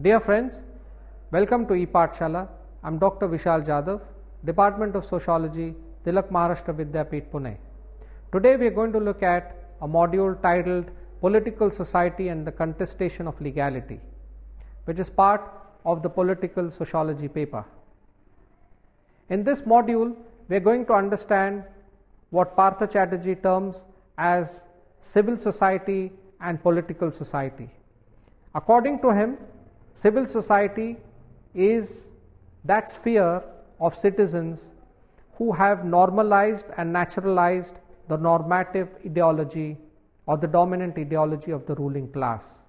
Dear friends, welcome to ePathshala. I am Dr. Vishal Jadhav, Department of Sociology, Tilak Maharashtra Vidya-mitra, Pune. Today we are going to look at a module titled Political Society and the Contestation of Legality, which is part of the Political Sociology paper. In this module, we are going to understand what Partha Chatterjee terms as civil society and political society. According to him, civil society is that sphere of citizens who have normalized and naturalized the normative ideology or the dominant ideology of the ruling class.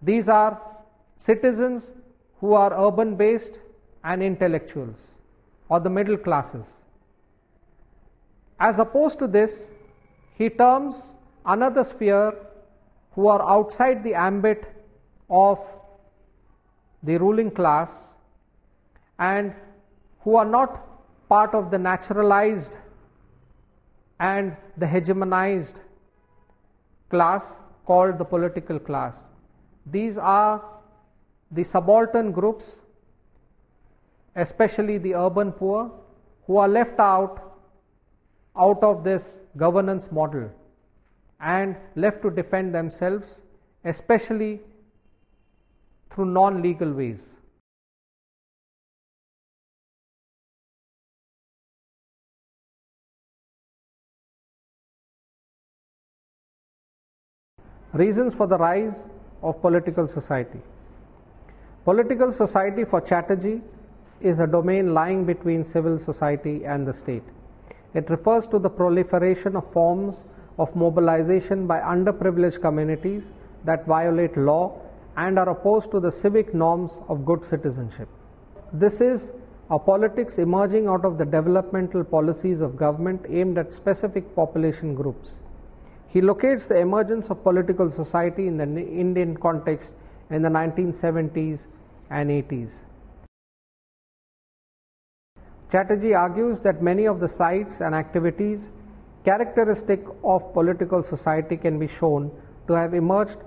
These are citizens who are urban based and intellectuals or the middle classes. As opposed to this, he terms another sphere who are outside the ambit of the ruling class and who are not part of the naturalized and the hegemonized class called the political class. These are the subaltern groups, especially the urban poor, who are left out of this governance model and left to defend themselves, especially through non-legal ways. Reasons for the rise of political society. Political society for Chatterjee is a domain lying between civil society and the state. It refers to the proliferation of forms of mobilization by underprivileged communities that violate law and are opposed to the civic norms of good citizenship. This is a politics emerging out of the developmental policies of government aimed at specific population groups. He locates the emergence of political society in the Indian context in the 1970s and 80s. Chatterjee argues that many of the sites and activities characteristic of political society can be shown to have emerged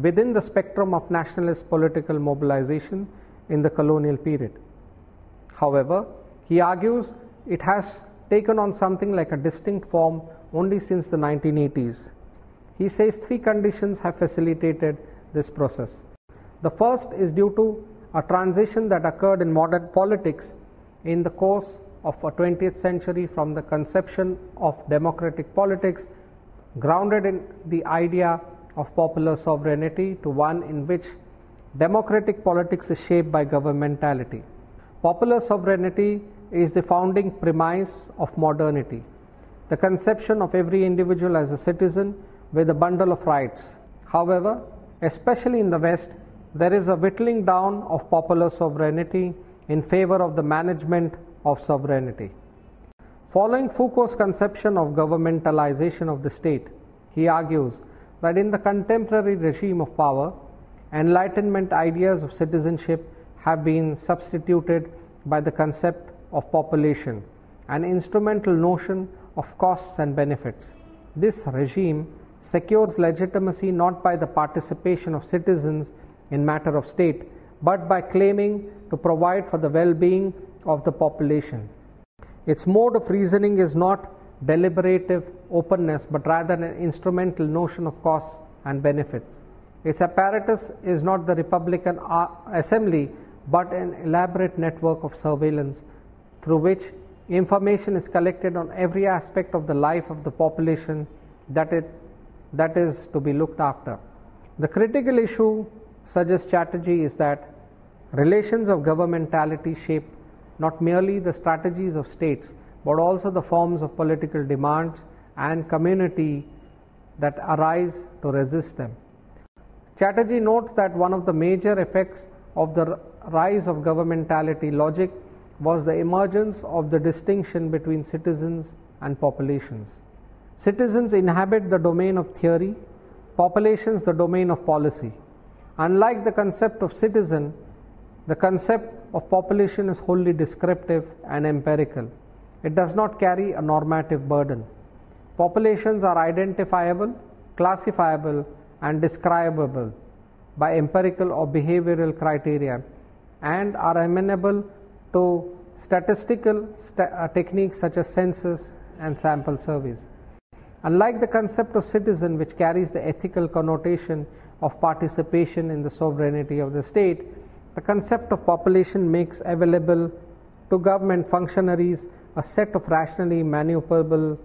within the spectrum of nationalist political mobilization in the colonial period. However, he argues it has taken on something like a distinct form only since the 1980s. He says three conditions have facilitated this process. The first is due to a transition that occurred in modern politics in the course of a 20th century from the conception of democratic politics grounded in the idea of popular sovereignty to one in which democratic politics is shaped by governmentality. Popular sovereignty is the founding premise of modernity, the conception of every individual as a citizen with a bundle of rights. However, especially in the West, there is a whittling down of popular sovereignty in favor of the management of sovereignty. Following Foucault's conception of governmentalization of the state, he argues that in the contemporary regime of power, Enlightenment ideas of citizenship have been substituted by the concept of population, an instrumental notion of costs and benefits. This regime secures legitimacy not by the participation of citizens in matter of state, but by claiming to provide for the well-being of the population. Its mode of reasoning is not deliberative openness, but rather an instrumental notion of costs and benefits. Its apparatus is not the Republican Assembly, but an elaborate network of surveillance through which information is collected on every aspect of the life of the population that is to be looked after. The critical issue, suggests Chatterjee, is that relations of governmentality shape not merely the strategies of states, but also the forms of political demands and community that arise to resist them. Chatterjee notes that one of the major effects of the rise of governmentality logic was the emergence of the distinction between citizens and populations. Citizens inhabit the domain of theory, populations the domain of policy. Unlike the concept of citizen, the concept of population is wholly descriptive and empirical. It does not carry a normative burden. Populations are identifiable, classifiable, and describable. by empirical or behavioral criteria and are amenable to statistical techniques such as census and sample surveys. Unlike the concept of citizen, which carries the ethical connotation of participation in the sovereignty of the state, the concept of population makes available to government functionaries a set of rationally maneuverable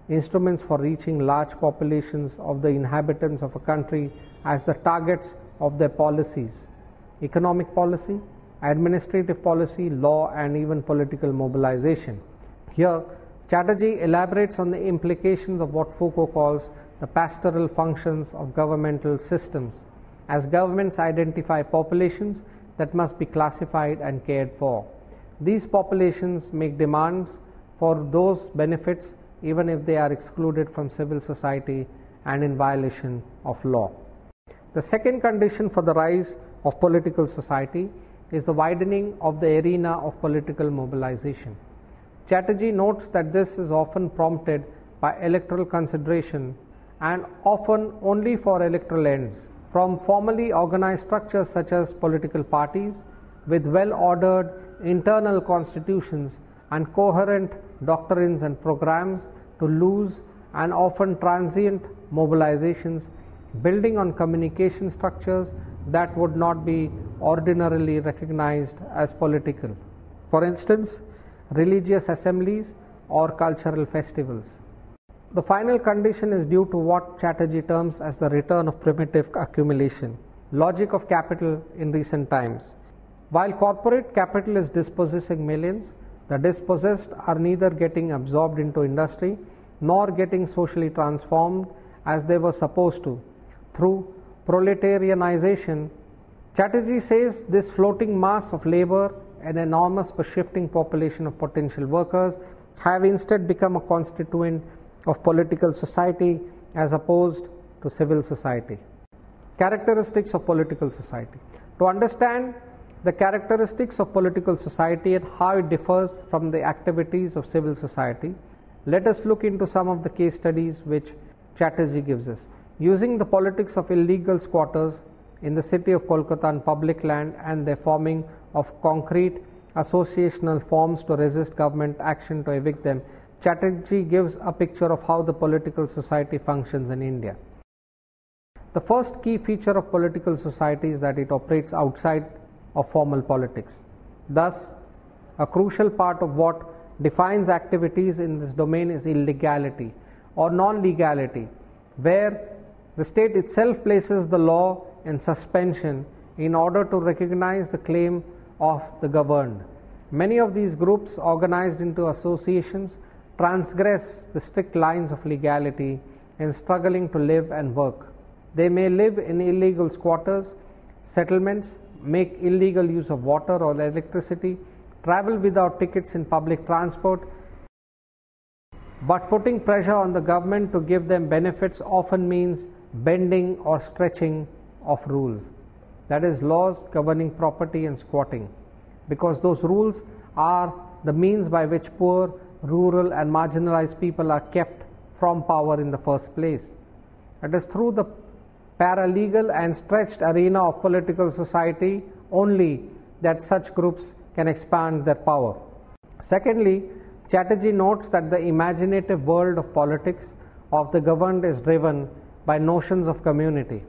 instruments for reaching large populations of the inhabitants of a country as the targets of their policies, economic policy, administrative policy, law, and even political mobilization. Here, Chatterjee elaborates on the implications of what Foucault calls the pastoral functions of governmental systems, as governments identify populations that must be classified and cared for. These populations make demands for those benefits even if they are excluded from civil society and in violation of law. The second condition for the rise of political society is the widening of the arena of political mobilization. Chatterjee notes that this is often prompted by electoral consideration and often only for electoral ends. From formally organized structures such as political parties with well-ordered internal constitutions and coherent doctrines and programs to loose and often transient mobilizations building on communication structures that would not be ordinarily recognized as political. For instance, religious assemblies or cultural festivals. The final condition is due to what Chatterjee terms as the return of primitive accumulation, logic of capital in recent times. While corporate capital is dispossessing millions, the dispossessed are neither getting absorbed into industry nor getting socially transformed as they were supposed to. Through proletarianization, Chatterjee says this floating mass of labor, an enormous but shifting population of potential workers, have instead become a constituent of political society as opposed to civil society. Characteristics of political society. To understand the characteristics of political society and how it differs from the activities of civil society, let us look into some of the case studies which Chatterjee gives us. Using the politics of illegal squatters in the city of Kolkata on public land and their forming of concrete associational forms to resist government action to evict them, Chatterjee gives a picture of how the political society functions in India. The first key feature of political society is that it operates outside of formal politics. Thus, a crucial part of what defines activities in this domain is illegality or non-legality, where the state itself places the law in suspension in order to recognize the claim of the governed. Many of these groups, organized into associations, transgress the strict lines of legality in struggling to live and work. They may live in illegal squatters, settlements, make illegal use of water or electricity, travel without tickets in public transport, but putting pressure on the government to give them benefits often means bending or stretching of rules, that is, laws governing property and squatting, because those rules are the means by which poor, rural and marginalized people are kept from power in the first place. It is through the paralegal and stretched arena of political society only that such groups can expand their power. Secondly, Chatterjee notes that the imaginative world of politics of the governed is driven by notions of community.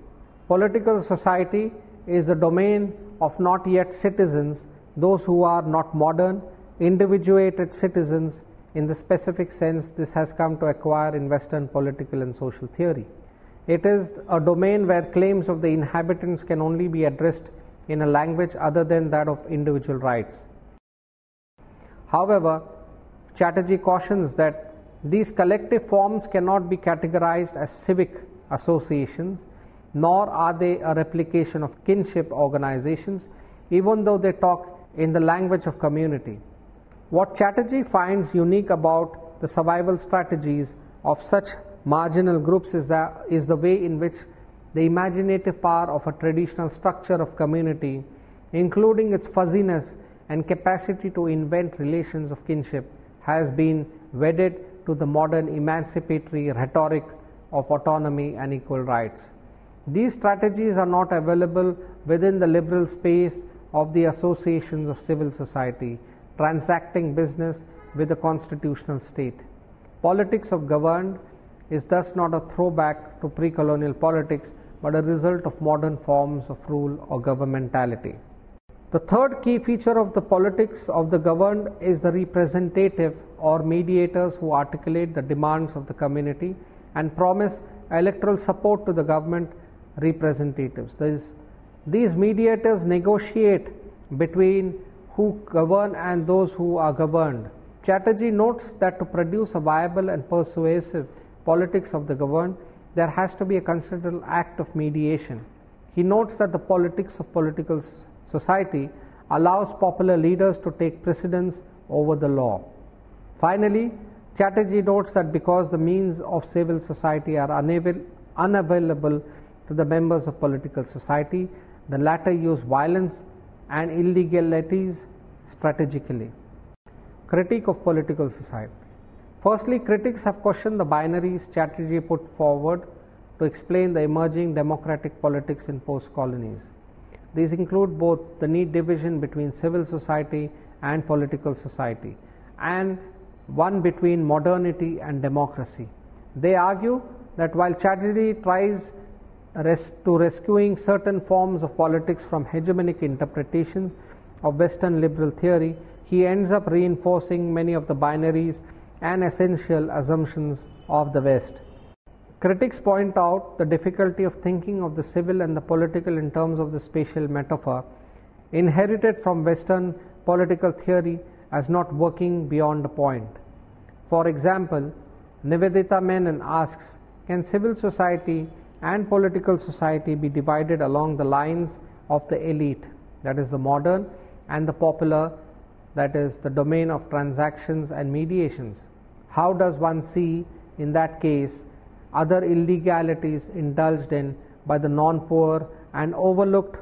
Political society is the domain of not yet citizens, those who are not modern, individuated citizens in the specific sense this has come to acquire in Western political and social theory. It is a domain where claims of the inhabitants can only be addressed in a language other than that of individual rights. However, Chatterjee cautions that these collective forms cannot be categorized as civic associations, nor are they a replication of kinship organizations, even though they talk in the language of community. What Chatterjee finds unique about the survival strategies of such marginal groups is the way in which the imaginative power of a traditional structure of community, including its fuzziness and capacity to invent relations of kinship, has been wedded to the modern emancipatory rhetoric of autonomy and equal rights. These strategies are not available within the liberal space of the associations of civil society, transacting business with the constitutional state. Politics of governed is thus not a throwback to pre-colonial politics, but a result of modern forms of rule or governmentality. The third key feature of the politics of the governed is the representative or mediators who articulate the demands of the community and promise electoral support to the government representatives. These mediators negotiate between who govern and those who are governed. Chatterjee notes that to produce a viable and persuasive politics of the governed, there has to be a considerable act of mediation. He notes that the politics of political society allows popular leaders to take precedence over the law. Finally, Chatterjee notes that because the means of civil society are unavailable to the members of political society, the latter use violence and illegalities strategically. Critique of political society. Firstly, critics have questioned the binaries Chatterjee put forward to explain the emerging democratic politics in post-colonies. These include both the neat division between civil society and political society, and one between modernity and democracy. They argue that while Chatterjee tries to rescuing certain forms of politics from hegemonic interpretations of Western liberal theory, he ends up reinforcing many of the binaries and essential assumptions of the West. Critics point out the difficulty of thinking of the civil and the political in terms of the spatial metaphor, inherited from Western political theory as not working beyond a point. For example, Nivedita Menon asks, can civil society and political society be divided along the lines of the elite, that is the modern, and the popular, that is the domain of transactions and mediations? How does one see, in that case, other illegalities indulged in by the non-poor and overlooked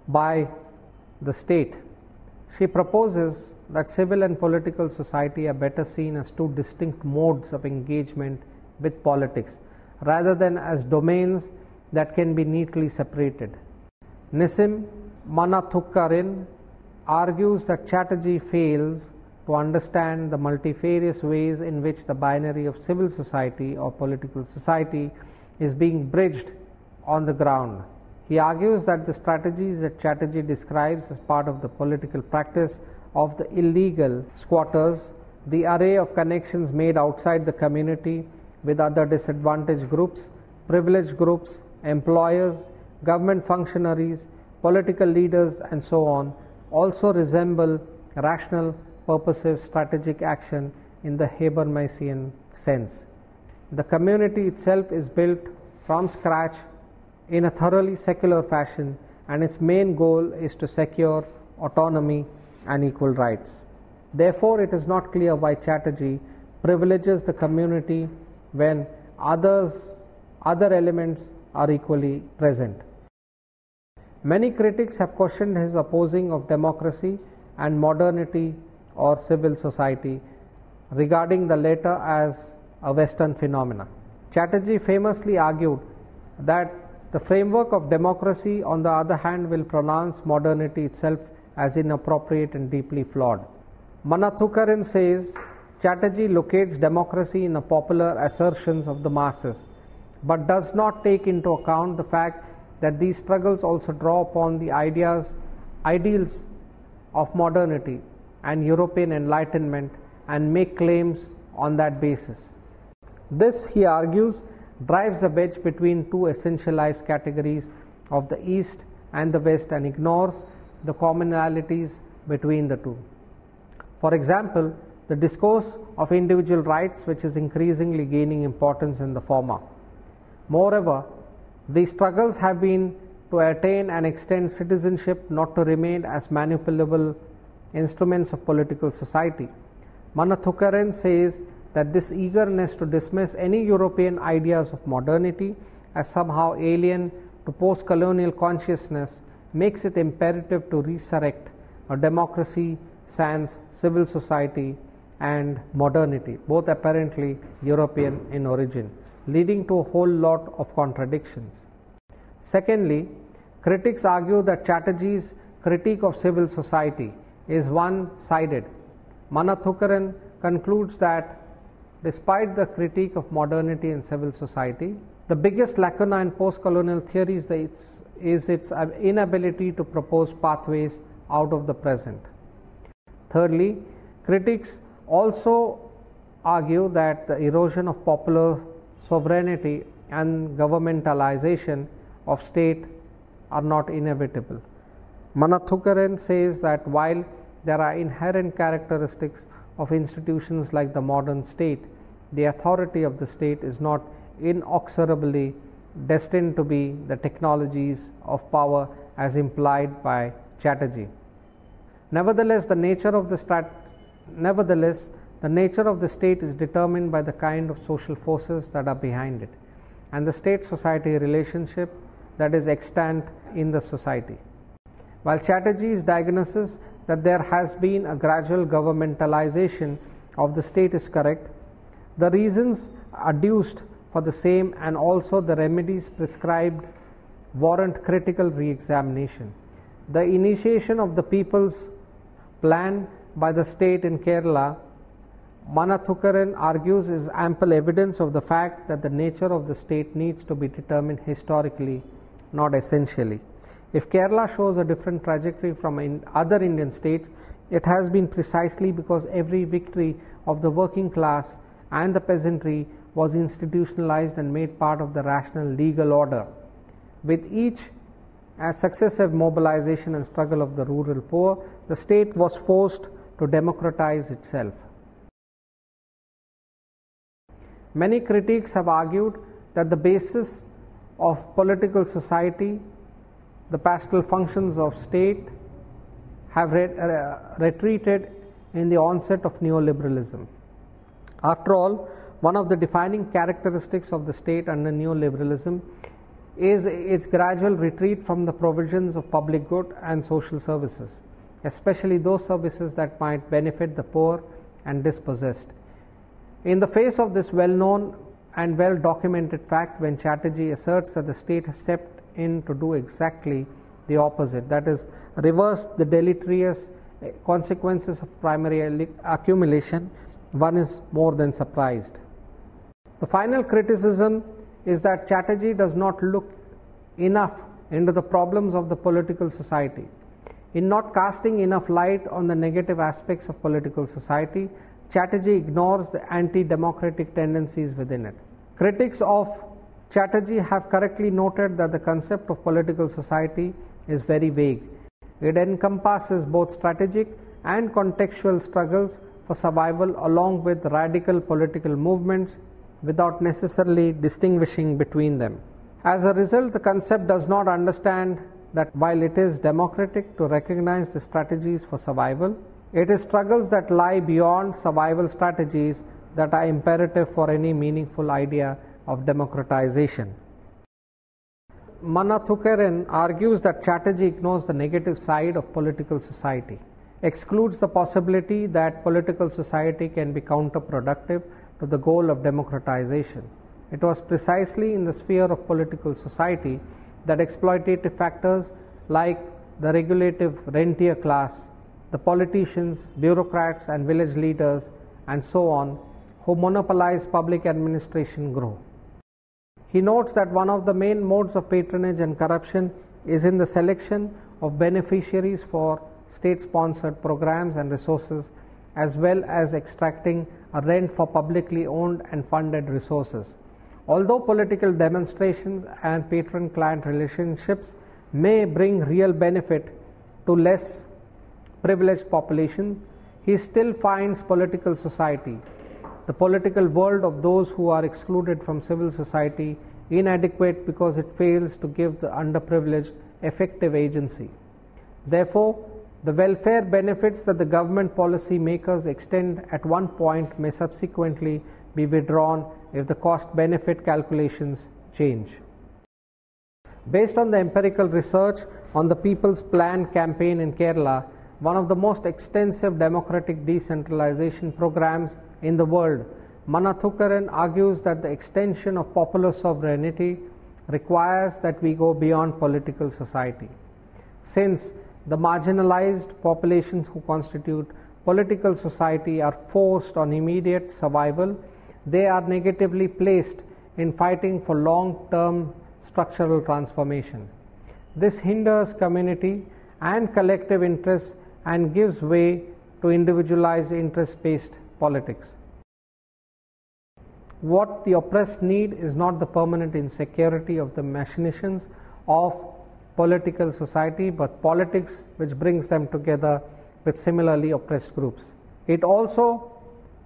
by the state? She proposes that civil and political society are better seen as two distinct modes of engagement with politics, rather than as domains that can be neatly separated. Nissim Manathukarin argues that Chatterjee fails to understand the multifarious ways in which the binary of civil society or political society is being bridged on the ground. He argues that the strategies that Chatterjee describes as part of the political practice of the illegal squatters, the array of connections made outside the community with other disadvantaged groups, privileged groups, employers, government functionaries, political leaders, and so on, also resemble rational, purposive, strategic action in the Habermasian sense. The community itself is built from scratch in a thoroughly secular fashion, and its main goal is to secure autonomy and equal rights. Therefore, it is not clear why Chatterjee privileges the community when other elements are equally present. Many critics have questioned his opposing of democracy and modernity or civil society, regarding the latter as a Western phenomena. Chatterjee famously argued that the framework of democracy, on the other hand, will pronounce modernity itself as inappropriate and deeply flawed. Manathukaran says Chatterjee locates democracy in the popular assertions of the masses, but does not take into account the fact that these struggles also draw upon the ideals of modernity and European Enlightenment and make claims on that basis. This, he argues, drives a wedge between two essentialized categories of the East and the West and ignores the commonalities between the two. For example, the discourse of individual rights, which is increasingly gaining importance in the former. Moreover, these struggles have been to attain and extend citizenship, not to remain as manipulable instruments of political society. Manathukaran says that this eagerness to dismiss any European ideas of modernity as somehow alien to post-colonial consciousness makes it imperative to resurrect a democracy sans civil society and modernity, both apparently European in origin, leading to a whole lot of contradictions. Secondly, critics argue that Chatterjee's critique of civil society is one-sided. Manathukaran concludes that despite the critique of modernity and civil society, the biggest lacuna in post-colonial theories is its inability to propose pathways out of the present. Thirdly, critics also argue that the erosion of popular sovereignty and governmentalization of state are not inevitable. Manathukaran says that while there are inherent characteristics of institutions like the modern state, the authority of the state is not inexorably destined to be the technologies of power as implied by Chatterjee. Nevertheless, the nature of the state is determined by the kind of social forces that are behind it and the state-society relationship that is extant in the society. While Chatterjee's diagnosis that there has been a gradual governmentalization of the state is correct, the reasons adduced for the same and also the remedies prescribed warrant critical re-examination. The initiation of the people's plan by the state in Kerala, Manathukaran argues, is ample evidence of the fact that the nature of the state needs to be determined historically, not essentially. If Kerala shows a different trajectory from other Indian states, it has been precisely because every victory of the working class and the peasantry was institutionalized and made part of the rational legal order. With each successive mobilization and struggle of the rural poor, the state was forced to democratize itself. Many critics have argued that the basis of political society, the pastoral functions of state, have retreated in the onset of neoliberalism. After all, one of the defining characteristics of the state under neoliberalism is its gradual retreat from the provisions of public good and social services, especially those services that might benefit the poor and dispossessed. In the face of this well-known and well-documented fact, when Chatterjee asserts that the state has stepped in to do exactly the opposite, that is, reverse the deleterious consequences of primary accumulation, one is more than surprised. The final criticism is that Chatterjee does not look enough into the problems of the political society. In not casting enough light on the negative aspects of political society, Chatterjee ignores the anti-democratic tendencies within it. Critics of Chatterjee have correctly noted that the concept of political society is very vague. It encompasses both strategic and contextual struggles for survival along with radical political movements without necessarily distinguishing between them. As a result, the concept does not understand that while it is democratic to recognize the strategies for survival, it is struggles that lie beyond survival strategies that are imperative for any meaningful idea of democratization. Manathukaran argues that Chatterjee ignores the negative side of political society, excludes the possibility that political society can be counterproductive to the goal of democratization. It was precisely in the sphere of political society that exploitative factors like the regulative rentier class, the politicians, bureaucrats and village leaders and so on, who monopolize public administration grow. He notes that one of the main modes of patronage and corruption is in the selection of beneficiaries for state-sponsored programs and resources, as well as extracting a rent for publicly owned and funded resources. Although political demonstrations and patron-client relationships may bring real benefit to less privileged populations, he still finds political society, the political world of those who are excluded from civil society, inadequate because it fails to give the underprivileged effective agency. Therefore, the welfare benefits that the government policy makers extend at one point may subsequently be withdrawn if the cost-benefit calculations change. Based on the empirical research on the People's Plan campaign in Kerala, one of the most extensive democratic decentralization programs in the world, Manathukaran argues that the extension of popular sovereignty requires that we go beyond political society. Since the marginalized populations who constitute political society are forced on immediate survival, they are negatively placed in fighting for long-term structural transformation. This hinders community and collective interests and gives way to individualized interest-based politics. What the oppressed need is not the permanent insecurity of the machinations of political society, but politics which brings them together with similarly oppressed groups. It also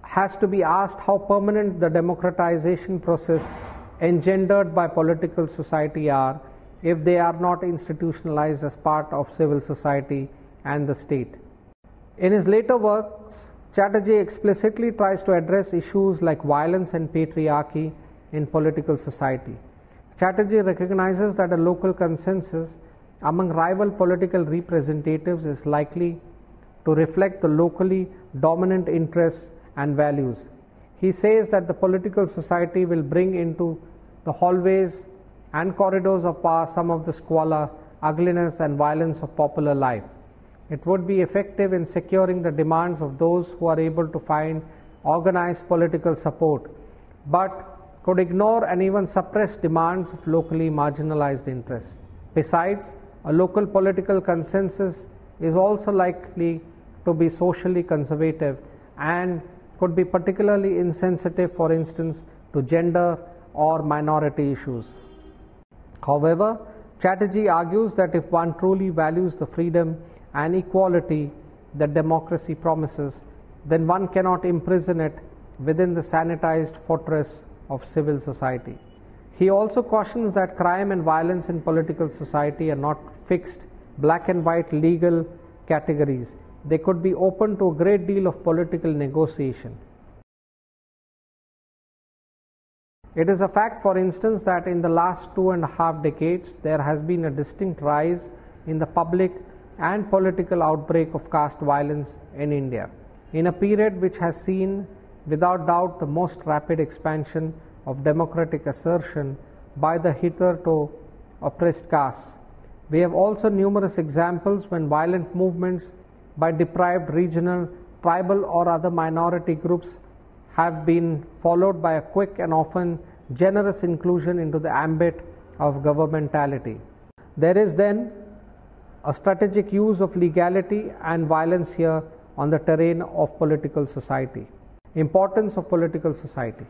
has to be asked how permanent the democratization process engendered by political society are if they are not institutionalized as part of civil society and the state. In his later works, Chatterjee explicitly tries to address issues like violence and patriarchy in political society. Chatterjee recognizes that a local consensus among rival political representatives is likely to reflect the locally dominant interests and values. He says that the political society will bring into the hallways and corridors of power some of the squalor, ugliness, and violence of popular life. It would be effective in securing the demands of those who are able to find organized political support, but could ignore and even suppress demands of locally marginalized interests. Besides, a local political consensus is also likely to be socially conservative and could be particularly insensitive, for instance, to gender or minority issues. However, Chatterjee argues that if one truly values the freedom and equality that democracy promises, then one cannot imprison it within the sanitized fortress of civil society. He also cautions that crime and violence in political society are not fixed, black and white legal categories. They could be open to a great deal of political negotiation. It is a fact, for instance, that in the last 2.5 decades, there has been a distinct rise in the public and political outbreak of caste violence in India, in a period which has seen, without doubt, the most rapid expansion of democratic assertion by the hitherto oppressed castes. We have also numerous examples when violent movements by deprived regional, tribal, or other minority groups have been followed by a quick and often generous inclusion into the ambit of governmentality. There is then a strategic use of legality and violence here on the terrain of political society. Importance of political society.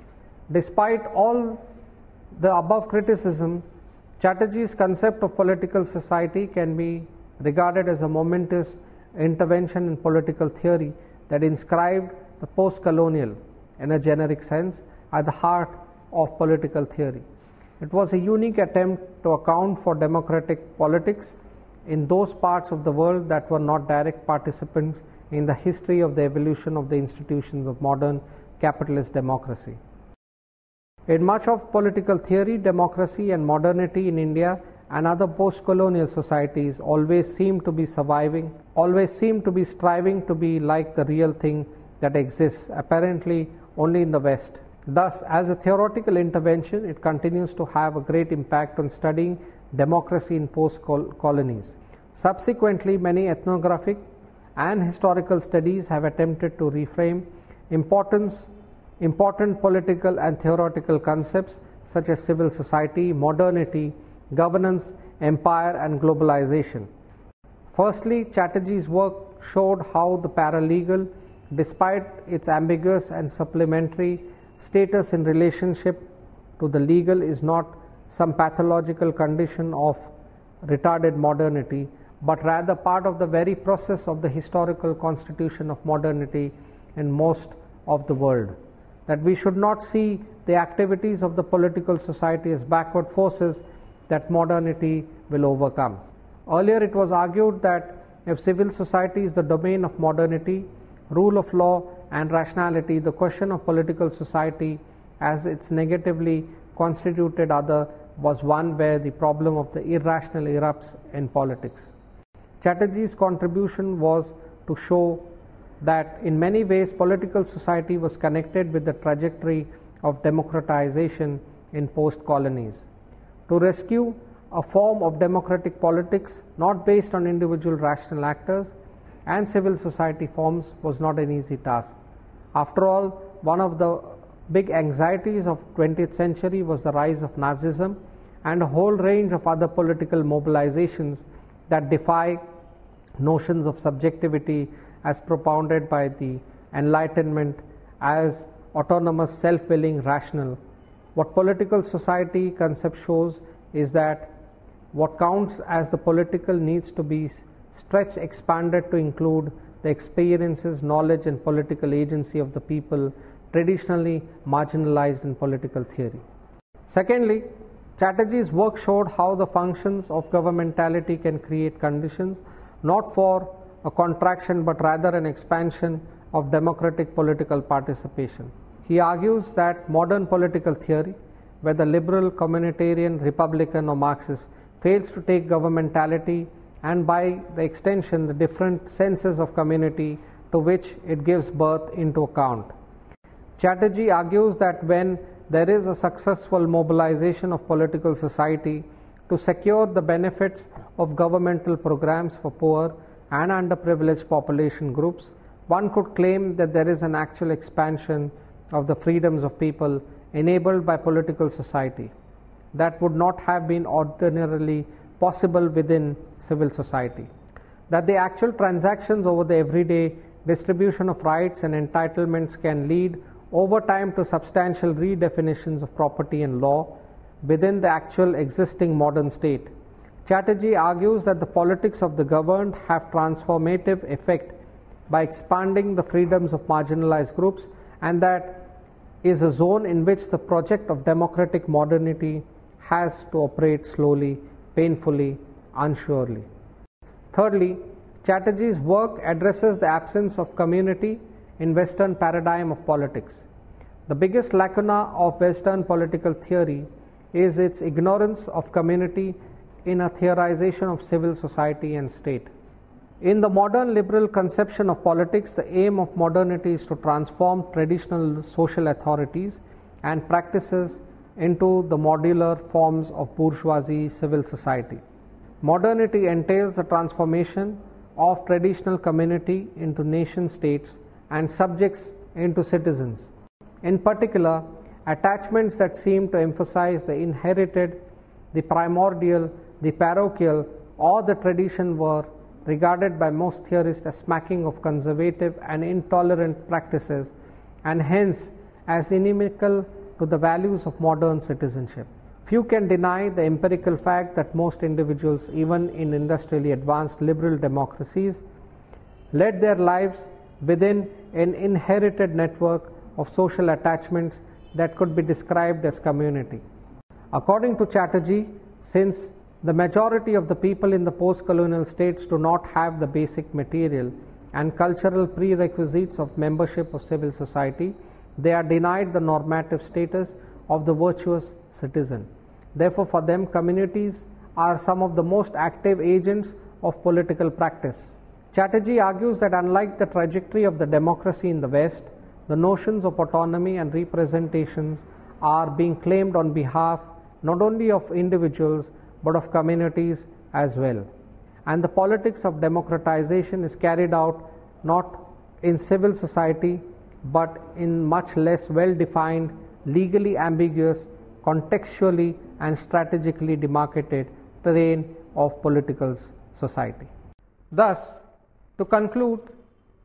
Despite all the above criticism, Chatterjee's concept of political society can be regarded as a momentous intervention in political theory that inscribed the post-colonial, in a generic sense, at the heart of political theory. It was a unique attempt to account for democratic politics in those parts of the world that were not direct participants in the history of the evolution of the institutions of modern capitalist democracy. In much of political theory, democracy and modernity in India and other post-colonial societies always seem to be striving to be like the real thing that exists, apparently only in the West. Thus, as a theoretical intervention, it continues to have a great impact on studying democracy in post-colonies. Subsequently, many ethnographic and historical studies have attempted to reframe important political and theoretical concepts such as civil society, modernity, governance, empire, and globalization. Firstly, Chatterjee's work showed how the paralegal, despite its ambiguous and supplementary status in relationship to the legal, is not some pathological condition of retarded modernity, but rather part of the very process of the historical constitution of modernity in most of the world. That we should not see the activities of the political society as backward forces that modernity will overcome. Earlier it was argued that if civil society is the domain of modernity, rule of law and rationality, the question of political society as its negatively constituted other was one where the problem of the irrational erupts in politics. Chatterjee's contribution was to show that in many ways political society was connected with the trajectory of democratization in post-colonies. To rescue a form of democratic politics not based on individual rational actors and civil society forms was not an easy task. After all, one of the big anxieties of 20th century was the rise of Nazism and a whole range of other political mobilizations that defy notions of subjectivity as propounded by the Enlightenment as autonomous, self-willing, rational. What political society concept shows is that what counts as the political needs to be stretched, expanded to include the experiences, knowledge, and political agency of the people traditionally marginalized in political theory. Secondly, Chatterjee's work showed how the functions of governmentality can create conditions not for a contraction but rather an expansion of democratic political participation. He argues that modern political theory, whether liberal, communitarian, republican, or Marxist, fails to take governmentality and by the extension the different senses of community to which it gives birth into account. Chatterjee argues that when there is a successful mobilization of political society to secure the benefits of governmental programs for poor and underprivileged population groups, one could claim that there is an actual expansion of the freedoms of people enabled by political society that would not have been ordinarily possible within civil society. That the actual transactions over the everyday distribution of rights and entitlements can lead over time to substantial redefinitions of property and law within the actual existing modern state. Chatterjee argues that the politics of the governed have transformative effect by expanding the freedoms of marginalized groups, and that is a zone in which the project of democratic modernity has to operate slowly, painfully, unsurely. Thirdly, Chatterjee's work addresses the absence of community in Western paradigm of politics. The biggest lacuna of Western political theory is its ignorance of community in a theorization of civil society and state. In the modern liberal conception of politics, the aim of modernity is to transform traditional social authorities and practices into the modular forms of bourgeoisie civil society. Modernity entails the transformation of traditional community into nation states and subjects into citizens. In particular, attachments that seem to emphasize the inherited, the primordial, the parochial, or the tradition were regarded by most theorists as smacking of conservative and intolerant practices, and hence as inimical to the values of modern citizenship. Few can deny the empirical fact that most individuals, even in industrially advanced liberal democracies, led their lives within an inherited network of social attachments that could be described as community. According to Chatterjee, since the majority of the people in the post-colonial states do not have the basic material and cultural prerequisites of membership of civil society, they are denied the normative status of the virtuous citizen. Therefore, for them, communities are some of the most active agents of political practice. Chatterjee argues that unlike the trajectory of the democracy in the West, the notions of autonomy and representations are being claimed on behalf not only of individuals but of communities as well. And the politics of democratization is carried out not in civil society but in much less well-defined, legally ambiguous, contextually and strategically demarcated terrain of political society. Thus, to conclude,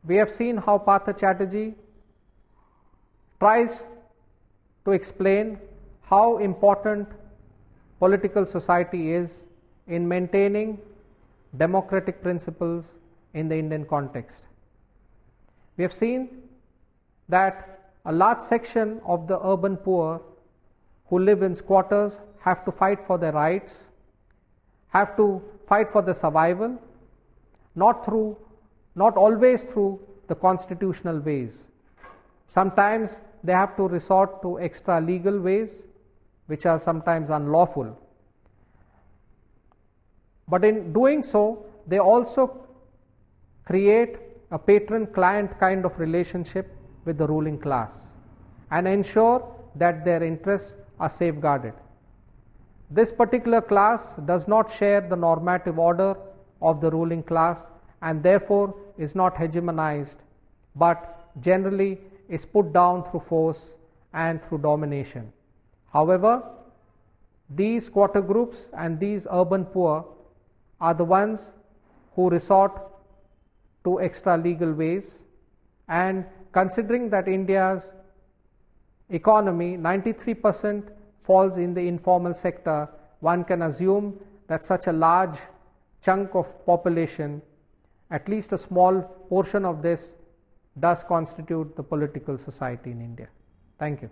we have seen how Partha Chatterjee tries to explain how important political society is in maintaining democratic principles in the Indian context. We have seen that a large section of the urban poor who live in squatters have to fight for their rights, have to fight for their survival, not always through the constitutional ways. Sometimes they have to resort to extra legal ways, which are sometimes unlawful. But in doing so, they also create a patron-client kind of relationship with the ruling class and ensure that their interests are safeguarded. This particular class does not share the normative order of the ruling class and therefore is not hegemonized, but generally is put down through force and through domination. However, these squatter groups and these urban poor are the ones who resort to extra legal ways, and considering that India's economy 93% falls in the informal sector, one can assume that such a large chunk of population, at least a small portion of this, does constitute the political society in India. Thank you.